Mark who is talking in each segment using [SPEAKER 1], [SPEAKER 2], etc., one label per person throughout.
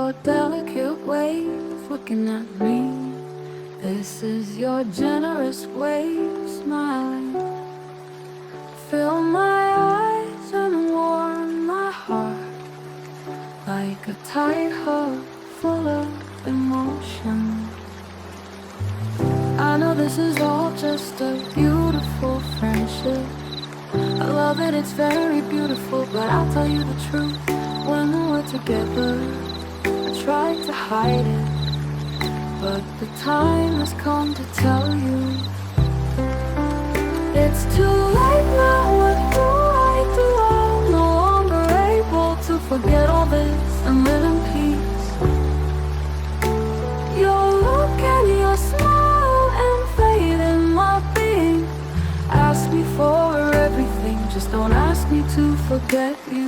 [SPEAKER 1] your delicate way of looking at me. This is your generous way of smiling. Fill my eyes and warm my heart like a tight hug full of emotion. I know this is all just a beautiful friendship. I love it, it's very beautiful, but I'll tell you the truth. When we're together, I try to hide it, but the time has come to tell you. It's too late now, what do I do? I'm no longer able to forget all this and live in peace. Your look and your smile invade in my being. Ask me for everything, just don't ask me to forget you.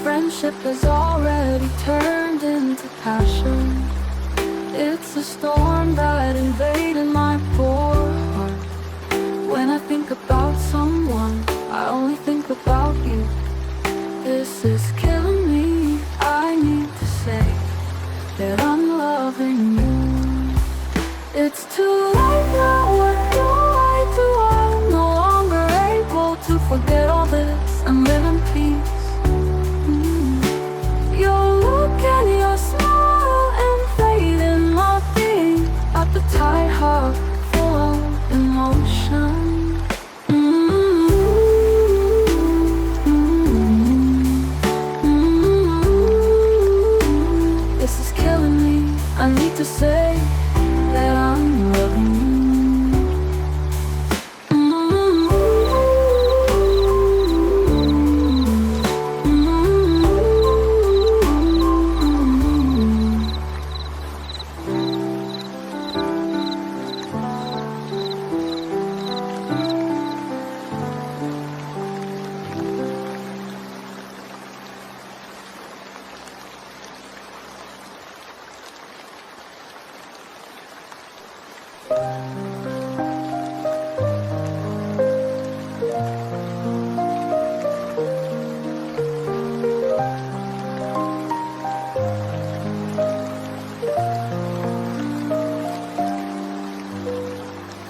[SPEAKER 1] Friendship has already turned into passion. It's a storm that invaded my poor heart. When I think about someone, I only think about you. This is killing me. I need to say that I'm loving you. It's too late now, what do I do? I'm no longer able to forget all this and live in peace. And your smile invade in my being at the tight heart full of emotion. This is killing me. I need to say that I'm loving you.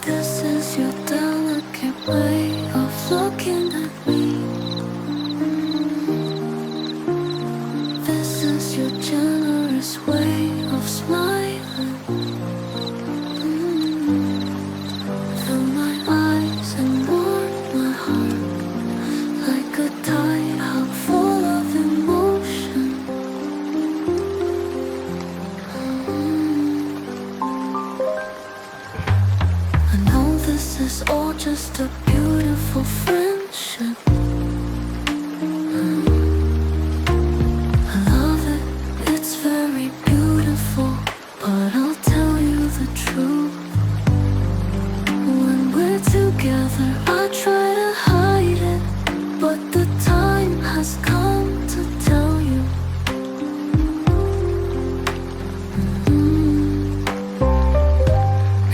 [SPEAKER 1] This is your delicate way of looking at me. This is your generous way of smiling. Fill my eyes and warm my heart like a tight hug full of emotion. I know this is all just a beautiful friendship. I love it, it's very beautiful, but I'll tell you the truth. When we're together, I try to hide it, but the time has come to tell you.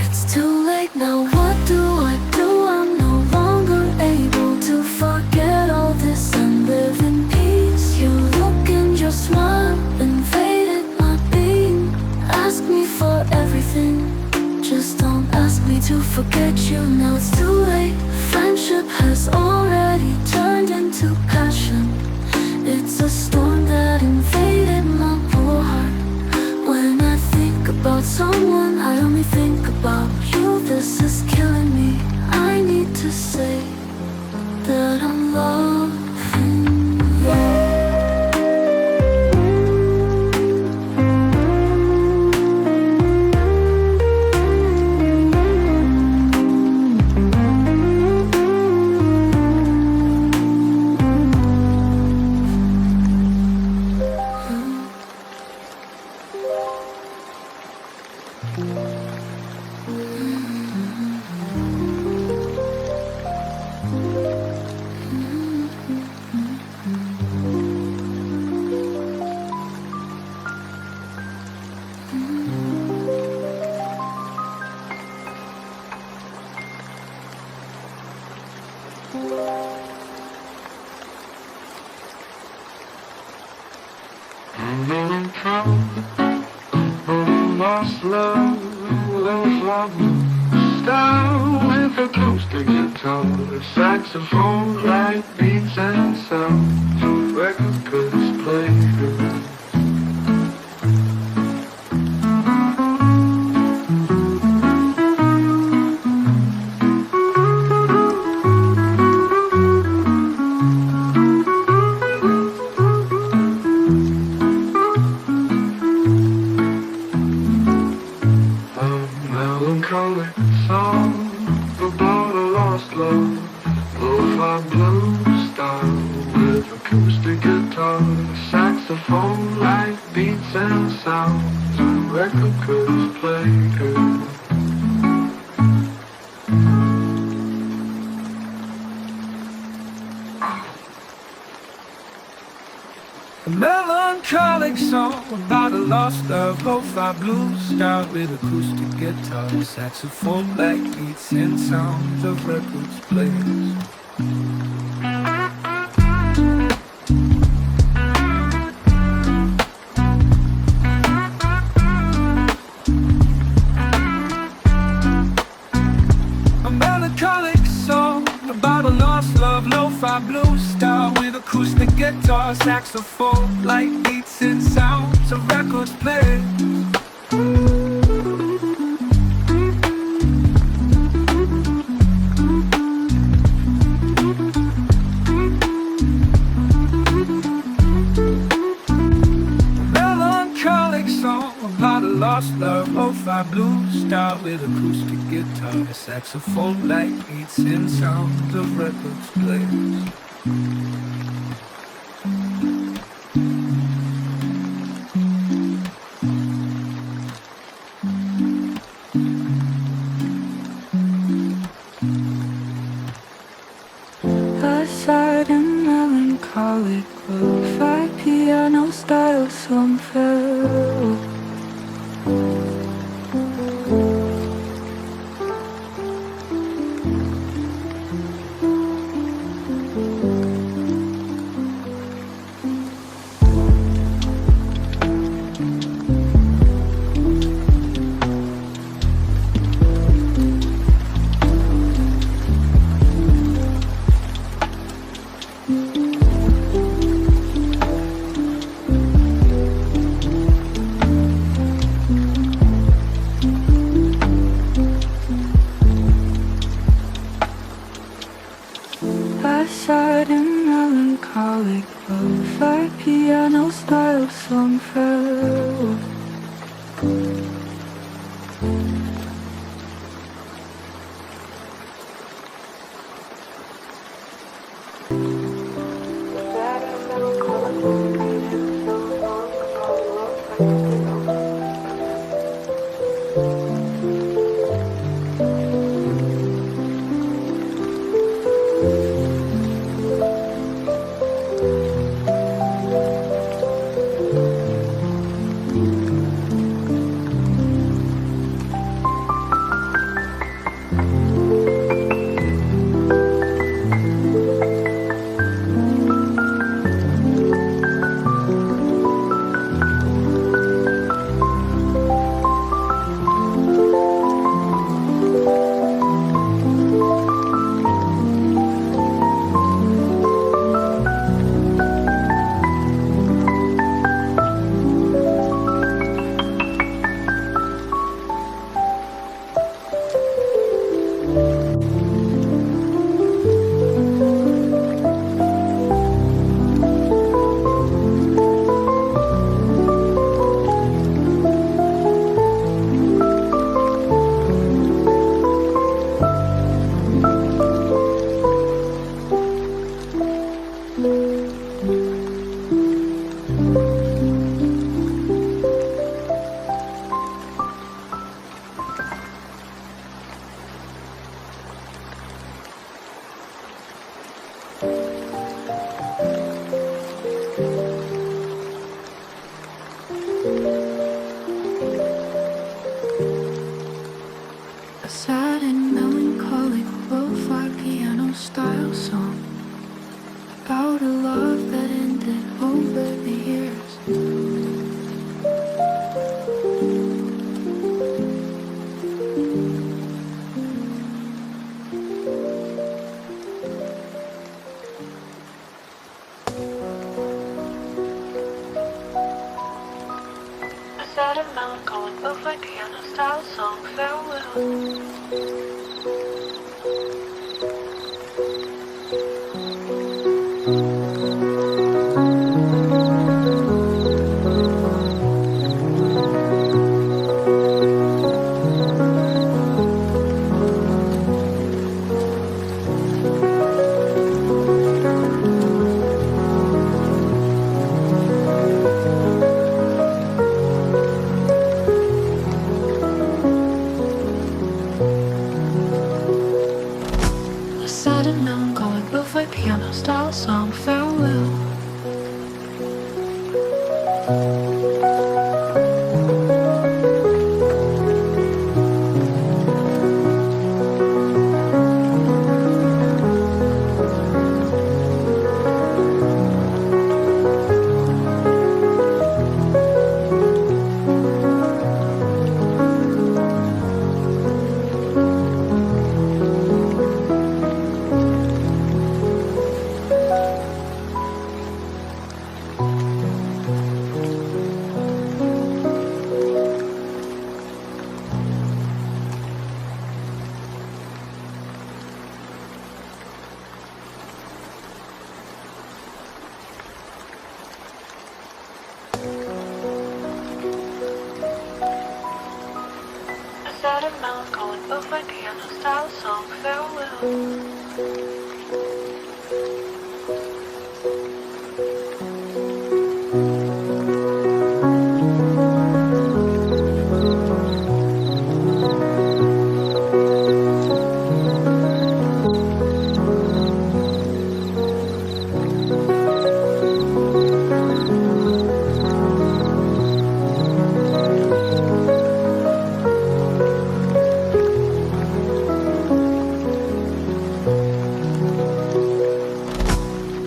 [SPEAKER 1] It's too late now, what do I do? I'm no longer able to forget all this and live in peace. Your look and your smile invaded my being. Ask me for everything, just don't ask me to forget you. Now it's too late. Friendship has already turned into passion. It's a storm that invaded my poor heart. When I think about someone, I only think about you. This is killing me. I need to say that I'm loving you.
[SPEAKER 2] lost love, love style with acoustic guitar, saxophone, light beats and sound. The record could play good. Melancholic song about a lost love, lo-fi blues style with acoustic guitar, saxophone, light beats and sounds. The record could play good. A melancholic song about a lost love, lo-fi blues style with acoustic guitar, saxophone, light beats and sounds of records players. A melancholic song about a lost love, lo-fi blues style with acoustic guitar, saxophone, light beats and sounds of records played. Melancholic song about a lost love, lo-fi blues style with acoustic guitar, saxophone, light beats and sounds of records played.
[SPEAKER 1] A sad and melancholic lo-fi piano style song fell. A sad and melancholic lo-fi piano style song fell. A sad and melancholic lo-fi piano style song about a love melancholic, lo-fi piano style song, farewell. A sad and melancholic, lo-fi piano style song, farewell. A sad and melancholic, lo-fi piano style song, farewell.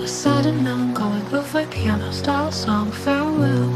[SPEAKER 1] A sad and melancholic, lo-fi piano style song, farewell.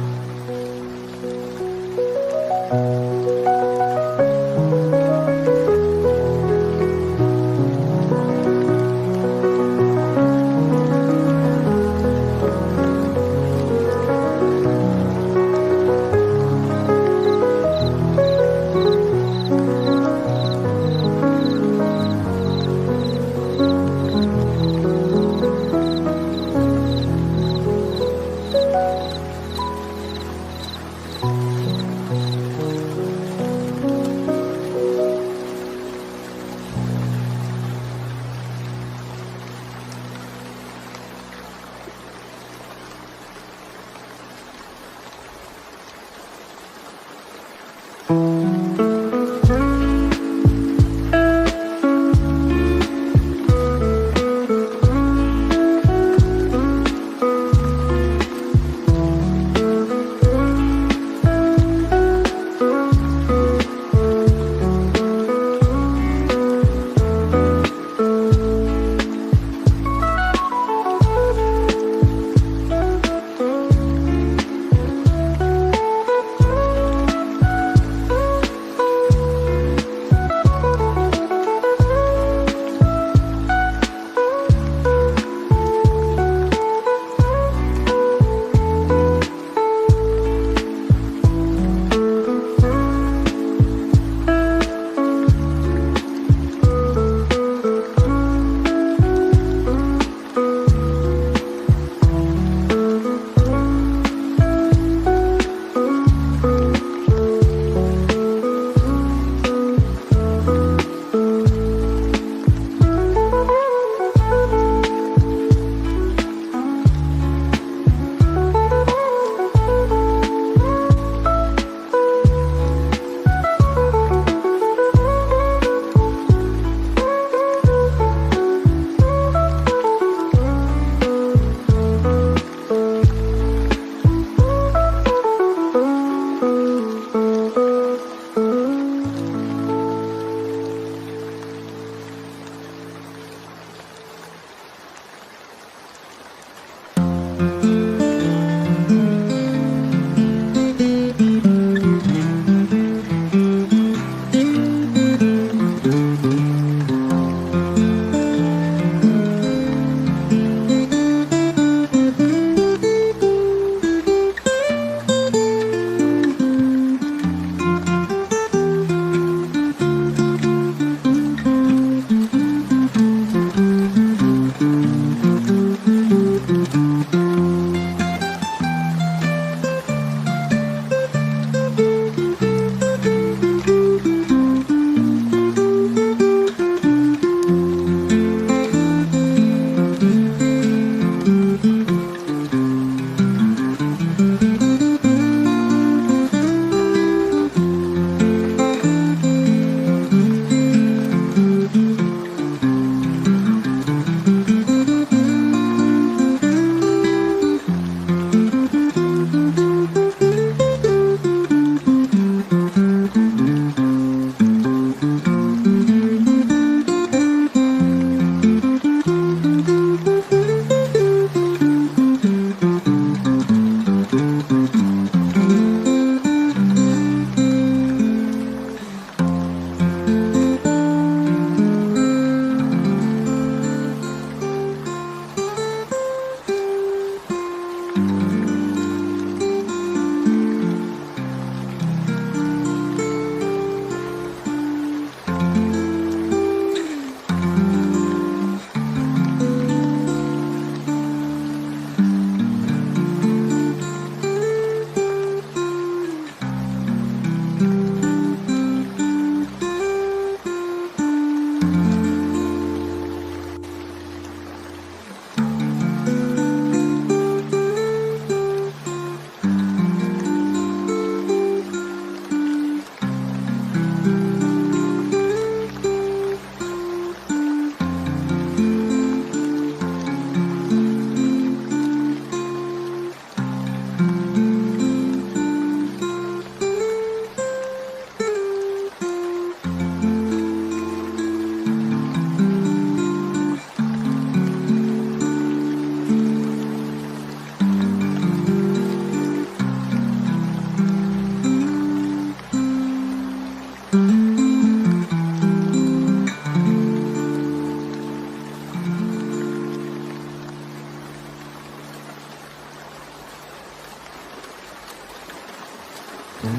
[SPEAKER 1] Stars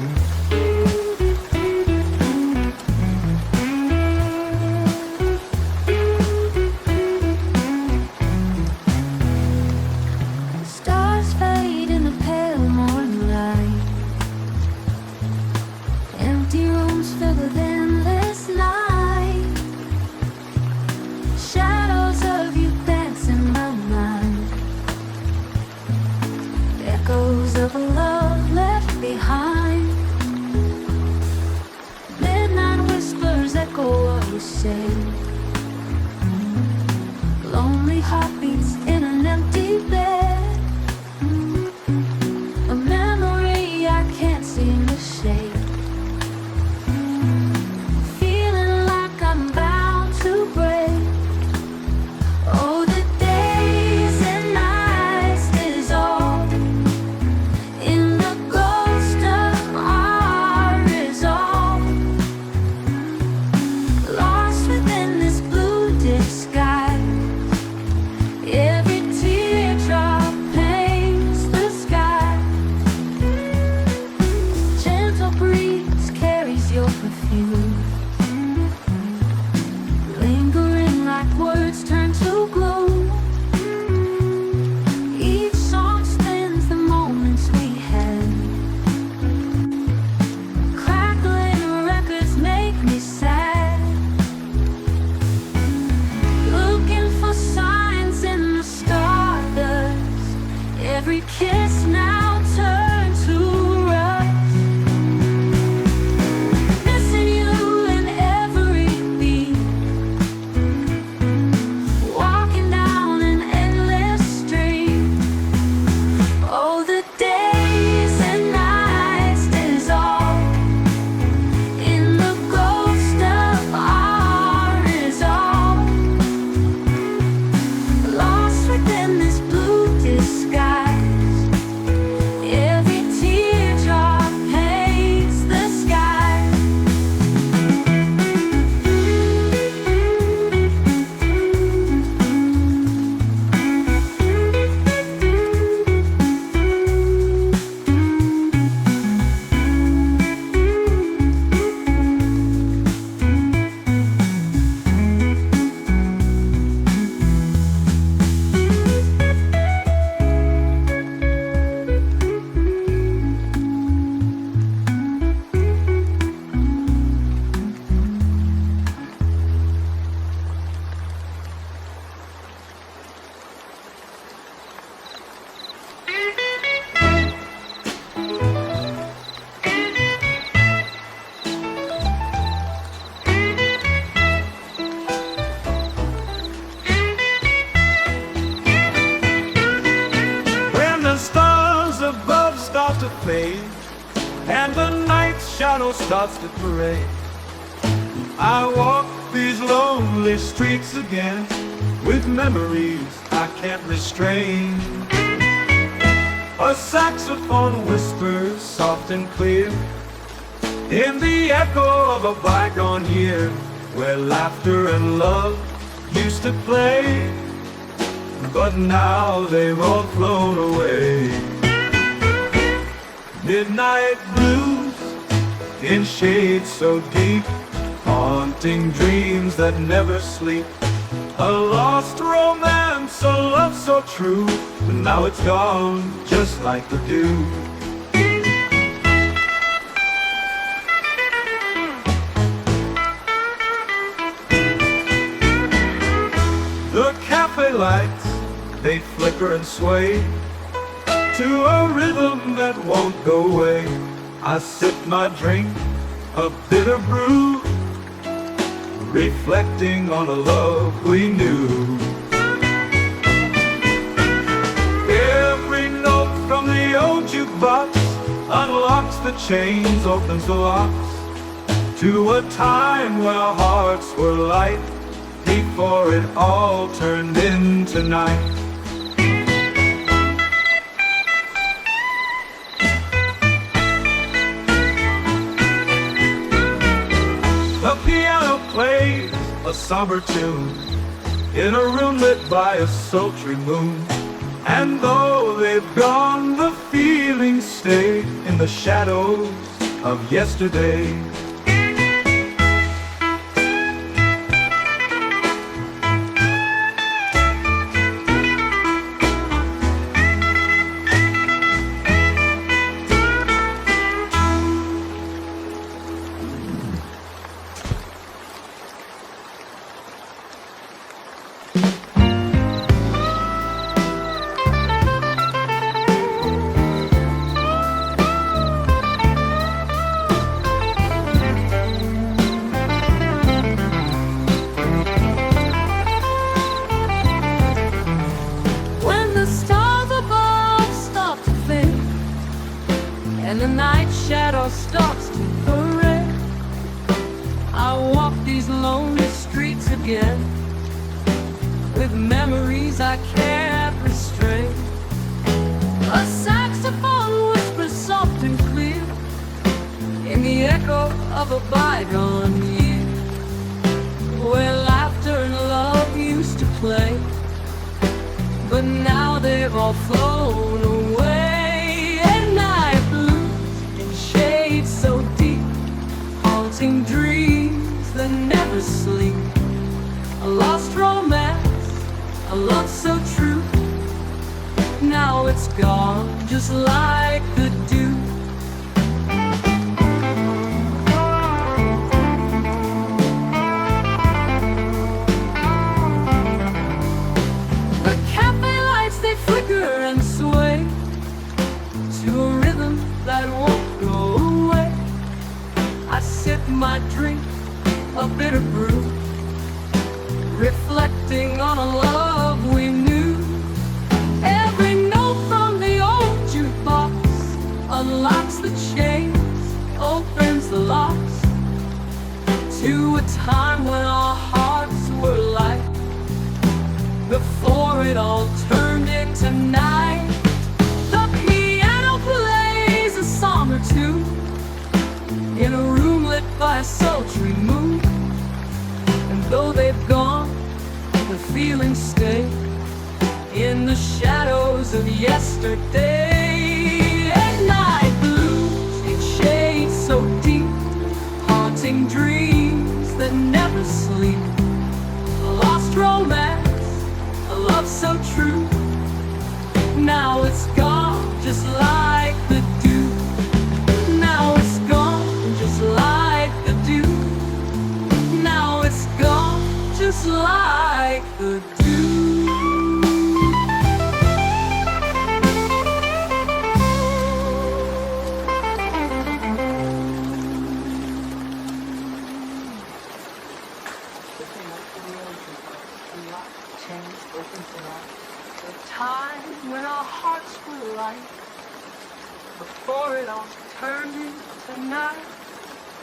[SPEAKER 1] fade in the pale morning light. Empty rooms filled with endless night. Shadows of you dance in my mind. Echoes of a love left behind. Midnight whispers echo what we say. Lonely heartbeats in an empty bed. A memory I can't seem to shake. Feeling like I'm bound to break. Oh, the days and nights dissolve in the ghost of our resolve. Lost within this blue disguise. Every teardrop paints the sky. Gentle breeze carries your perfume, lingering like words turn to gloom. Each song spins the moments we had. Crackling records make me sad. Looking for signs in the stardust. Every kiss now turns to rust. Missing you in every beat. Walking down an endless street. Oh, the days and nights dissolve in the ghost of our resolve. Lost within this blue disguise. Every teardrop paints the sky.
[SPEAKER 2] When the stars above start to fade and the night shadow starts to parade, I walk these lonely streets again with memories I can't restrain. A saxophone whispers soft and clear in the echo of a bygone year, where laughter and love used to play, but now they've all flown away. Midnight blues in shades so deep, haunting dreams that never sleep. A lost romance, a love so true, but now it's gone just like the dew. The cafe lights, they flicker and sway to a rhythm that won't go away. I sip my drink, a bitter brew, reflecting on a love we knew. Every note from the old jukebox unlocks the chains, opens the locks to a time where hearts were light before it all turned into night. The piano plays a somber tune in a room lit by a sultry moon. And though they've gone, the feelings stay in the shadows of yesterday.
[SPEAKER 1] And the night shadow starts to parade, I walk these lonely streets again, with memories I can't restrain. A saxophone whispers soft and clear in the echo of a bygone year, where laughter and love used to play, but now they've all flown away. So deep, haunting dreams that never sleep. A lost romance, a love so true. Now it's gone, just like the dew. The cafe lights, they flicker and sway to a rhythm that won't go away. I sip my drink, a bitter brew, reflecting on a love we knew. Every note from the old jukebox unlocks the chains, opens the locks to a time when our hearts were light, before it all turned into night. The piano plays a song or two in a room lit by a sultry moon, and though they've gone, the feelings stay in the shadows of yesterday. At night blues, it shades so deep, haunting dreams that never sleep. A lost romance, a love so true. Now it's gone, just like the dew. Now it's gone, just like the dew. Now it's gone, just like the dew. The time when our hearts were light, before it all turned into night.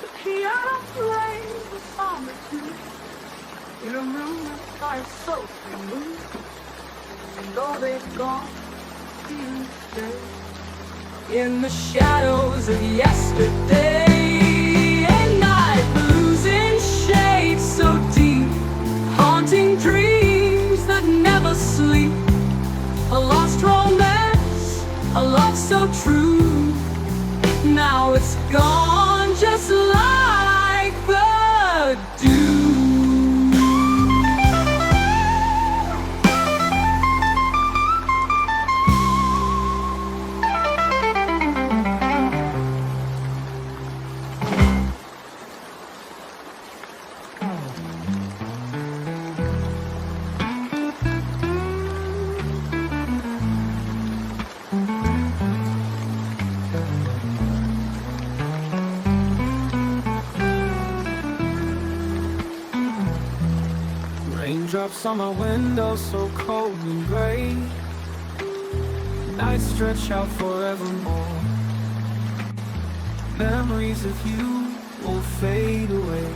[SPEAKER 1] The piano plays a song or two in a room lit by a sultry moon, and though they've gone, feelings stay in the shadows of yesterday. At night, blues in shades so deep, haunting dreams that never sleep. A lost romance, a love so true. Now it's gone, just like the dew.
[SPEAKER 2] Raindrops on my window, so cold and gray. Nights stretch out forevermore. Memories of you won't fade away.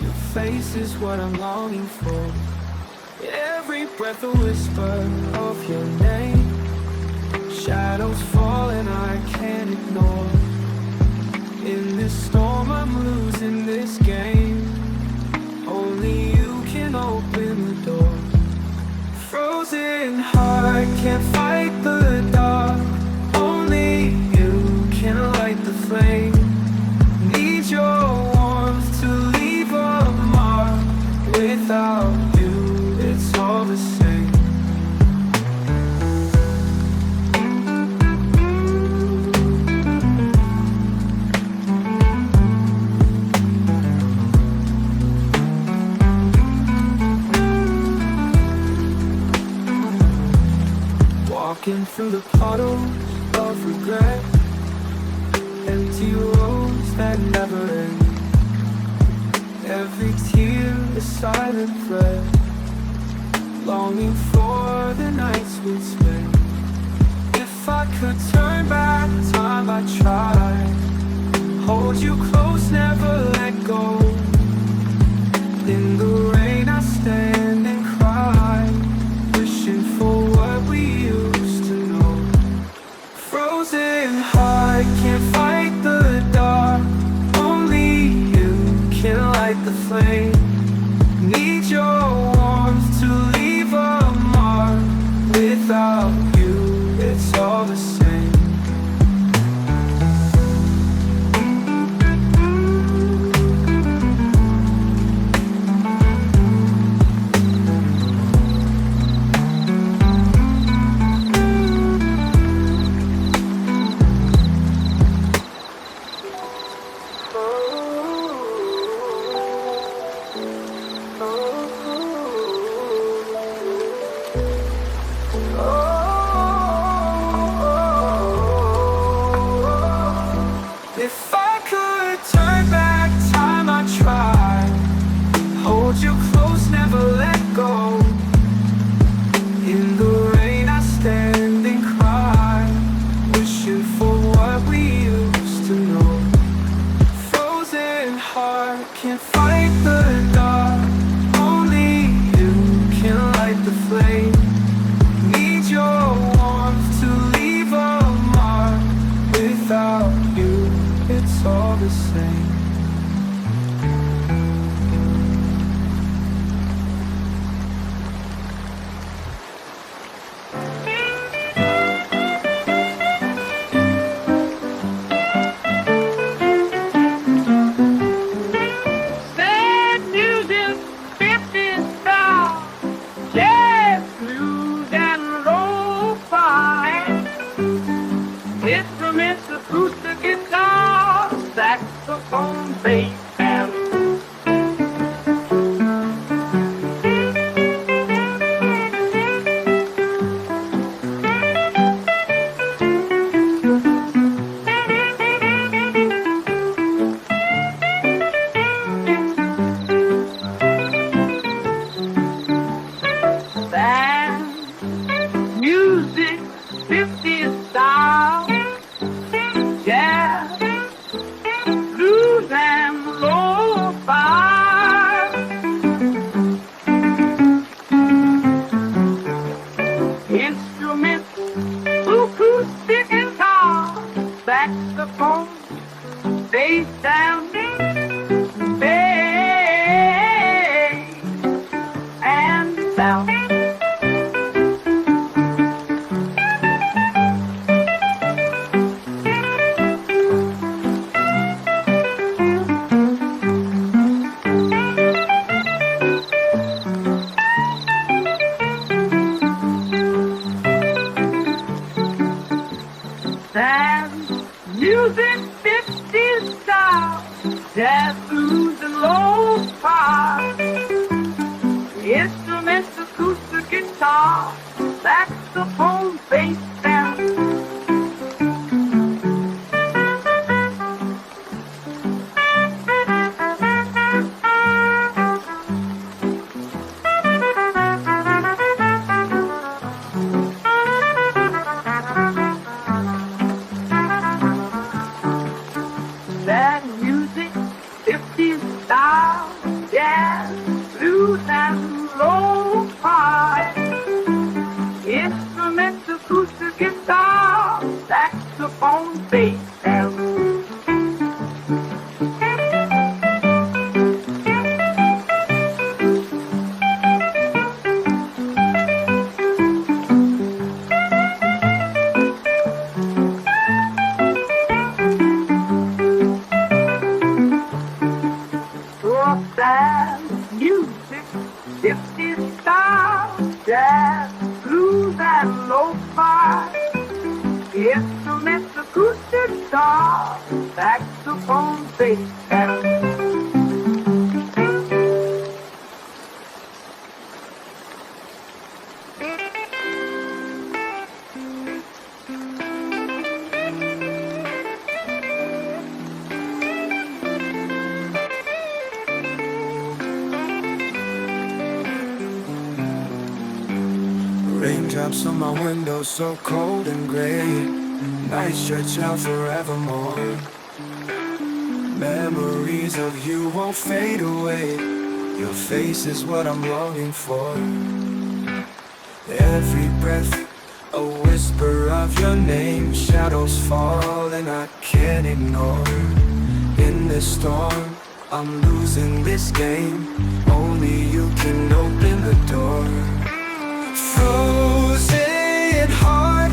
[SPEAKER 2] Your face is what I'm longing for. Every breath a whisper of your name. Shadows fall and I can't ignore. In this storm I'm losing this game. Only you can open the door. Frozen heart can't fight the dark. Only you can light the flame. walking through the puddles of regret, empty roads that never end. Every tear a silent thread, longing for the nights we'd spend. If I could turn back time, I'd try. Hold you close, never let go. In the rain I stand and cry, wishing for what we used to know. Frozen heart, can't fight the dark. Only you can light the flame. Need your warmth to leave a mark. Without you, it's all the same. If I could turn back time, I'd try. Hold you close, never let go. In the rain I stand and cry, wishing for what we used to know. Frozen heart, can't fight the dark. Only you can light the flame. Need your warmth to leave a mark. Without you, it's all the same.
[SPEAKER 3] Sad music, 50 style, jazz, blues, and lo-fi. Instruments, acoustic guitar, saxophone, bass, and band music, 50 style, jazz, blues, and lo-fi. Instruments, acoustic guitar, saxophone, bass, and sound. Band music, 50 style, jazz, blues, and lo-fi. Instruments, acoustic guitar, saxophone, bass, and that music, 50 style, jazz, blues, and lo-fi. Instruments, acoustic guitar, saxophone, bass, and that music, 50 style, jazz, blues, and lo-fi. Instruments, acoustic guitar, saxophone, bass, and
[SPEAKER 2] raindrops on my window, so cold and gray. Nights stretch out forevermore. Memories of you won't fade away. Your face is what I'm longing for. Every breath, a whisper of your name. Shadows fall and I can't ignore. In this storm, I'm losing this game. Only you can open the door. Frozen heart,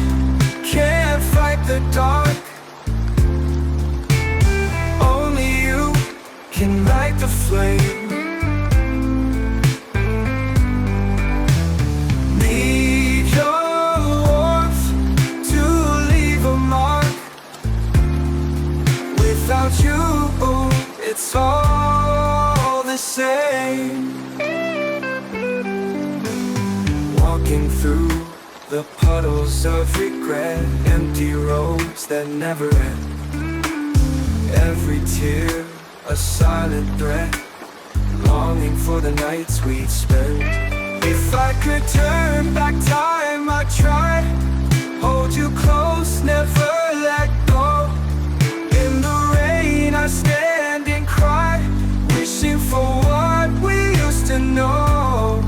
[SPEAKER 2] can't fight the dark. Only you can light the flame. Need your warmth to leave a mark. Without you, it's all the same. Walking through the puddles of regret, empty roads that never end. Every tear, a silent threat, longing for the nights we'd spend. If I could turn back time, I'd try. Hold you close, never let go. In the rain, I stand and cry, wishing for what we used to know.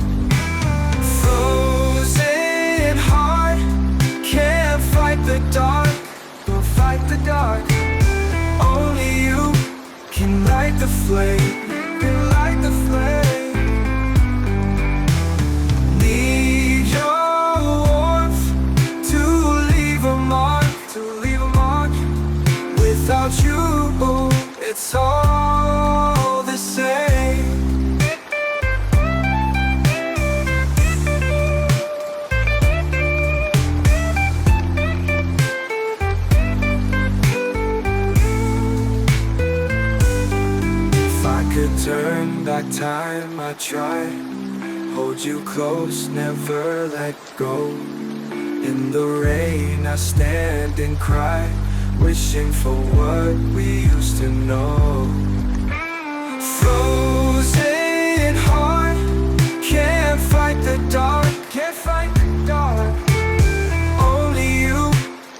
[SPEAKER 2] Frozen heart, can't fight the dark. We'll fight the dark. Only you can light the flame. Can light the flame. Need your warmth to leave a mark. To leave a mark. Without you, it's all the same. If I could turn back time, I'd try. Hold you close, never let go. In the rain, I stand and cry, wishing for what we used to know. Frozen heart, can't fight the dark. Can't fight the dark. Only you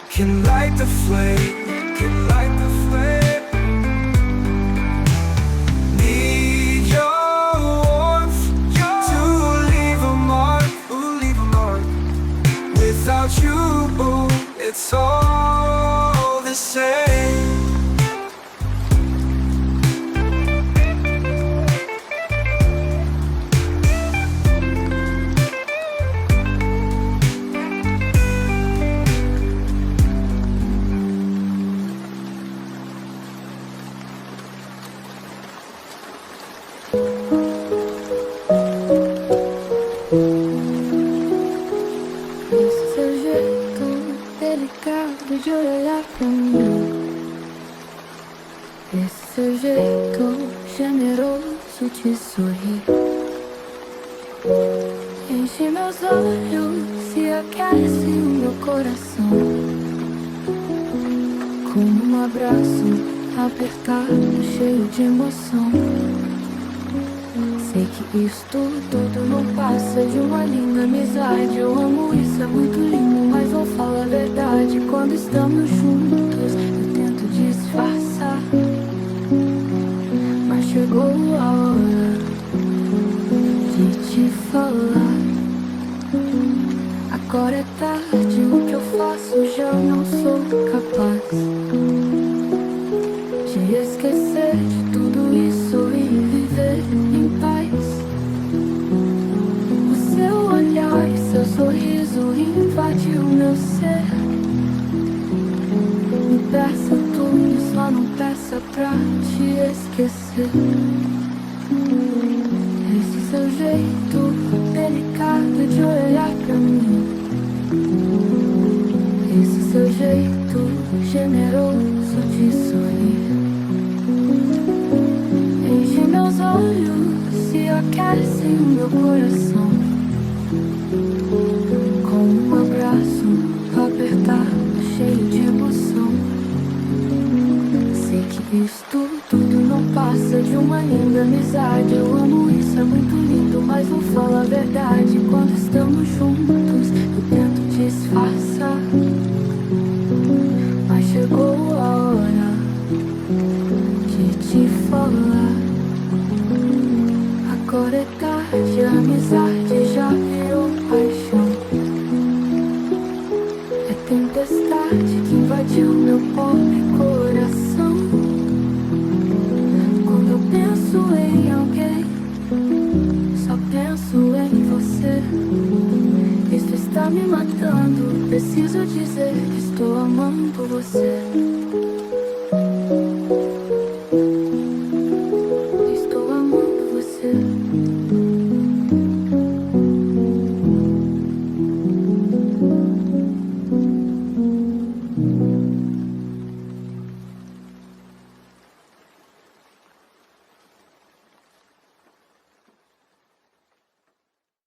[SPEAKER 2] can light the flame. Can light the flame. Need your warmth to leave a mark. Leave a mark. Without you, it's all the same.
[SPEAKER 1] Esse seu jeito delicado de olhar pra mim, esse seu jeito generoso de sorrir, enche meus olhos e aquece o meu coração, como um abraço apertado, cheio de emoção. Sei que isso tudo não passa de uma linda amizade. Eu amo isso, é muito lindo, mas vou falar a verdade. Quando estamos juntos, eu tento disfarçar, mas chegou a hora de te falar. Agora é tarde, o que eu faço já não sou capaz de esquecer de tudo isso e viver em paz. O seu olhar e seu sorriso invadiu meu ser. Me peça tudo, só não peça pra te esquecer. Esse seu jeito delicado de olhar pra mim, esse seu jeito generoso de sorrir, enche meus olhos e aquece o meu coração, com um abraço apertado, cheio de emoção. Sei que isso tudo não passa de uma linda amizade. Eu amo isso, é muito lindo, mas vou falar a verdade. Quando estamos juntos, eu tento Agora é tarde, a amizade já virou paixão. É tempestade que invadiu meu pobre coração. Quando eu penso em alguém, só penso em você. Isso está me matando, preciso dizer que estou amando você.